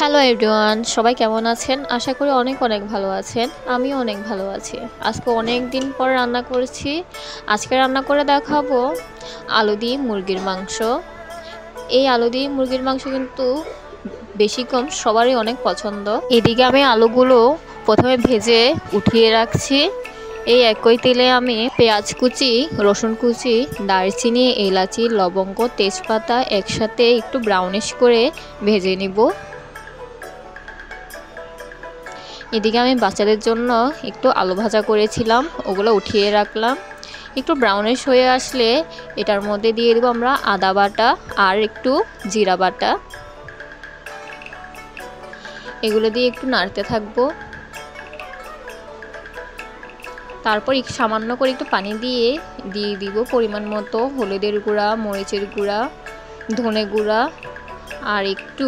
Hello everyone, সবাই কেমন আছেন? আশা করি অনেক অনেক ভালো আছেন। আমিও অনেক ভালো আছি। আজকে অনেক দিন পর রান্না করেছি। আজকে রান্না করে দেখাবো আলু দিয়ে মুরগির মাংস। এই আলু দিয়ে মুরগির মাংস কিন্তু বেশি কম সবারই অনেক পছন্দ। এদিকে আমি আলুগুলো প্রথমে ভেজে উঠিয়ে রাখছি। এই একই তেলে আমি পেঁয়াজ কুচি, রসুন কুচি, দারচিনি, এলাচি, লবঙ্গ, তেজপাতা একসাথে একটু ব্রাউনিশ করে ভেজে নিব। এদিকে আমি বাচ্চাদের জন্য একটু আলু ভাজা করেছিলাম, ওগুলো উঠিয়ে রাখলাম। একটু ব্রাউনিশ হয়ে আসলে এটার মধ্যে দিয়ে দেবো আমরা আদা বাটা আর একটু জিরা বাটা। এগুলো দিয়ে একটু নাড়তে থাকবো। তারপর সামান্য করে একটু পানি দিয়ে দিব পরিমাণ মতো হলুদের গুঁড়া, মরিচের গুঁড়া, ধনে গুঁড়া আর একটু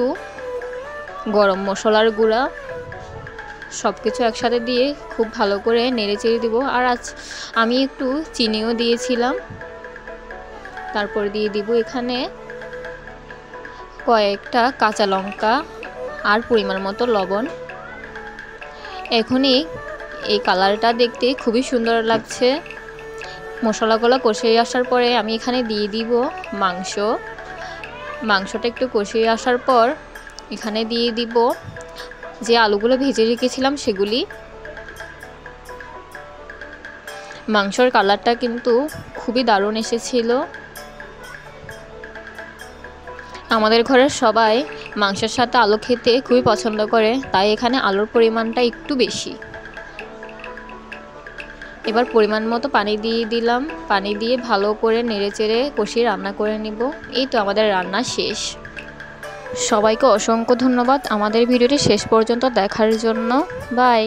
গরম মশলার গুঁড়া। সব কিছু একসাথে দিয়ে খুব ভালো করে নেড়ে চেড়ে দিব। আর আমি একটু চিনিও দিয়েছিলাম। তারপর দিয়ে দিব এখানে কয়েকটা কাঁচা লঙ্কা আর পরিমাণ মতো লবণ। এখনই এই কালারটা দেখতে খুবই সুন্দর লাগছে। মশলাগুলো কষিয়ে আসার পরে আমি এখানে দিয়ে দিব মাংসটা একটু কষিয়ে আসার পর এখানে দিয়ে দিব যে আলুগুলো ভেজে রেখেছিলাম সেগুলি। মাংসর কালারটা কিন্তু খুবই দারুণ এসেছিল। আমাদের ঘরের সবাই মাংসের সাথে আলু খেতে খুবই পছন্দ করে, তাই এখানে আলুর পরিমাণটা একটু বেশি। এবার পরিমাণ মতো পানি দিয়ে দিলাম। পানি দিয়ে ভালো করে নেড়েচেড়ে কষিয়ে রান্না করে নিব। এই তো আমাদের রান্না শেষ। সবাইকে অসংখ্য ধন্যবাদ আমাদের ভিডিওটি শেষ পর্যন্ত দেখার জন্য। বাই।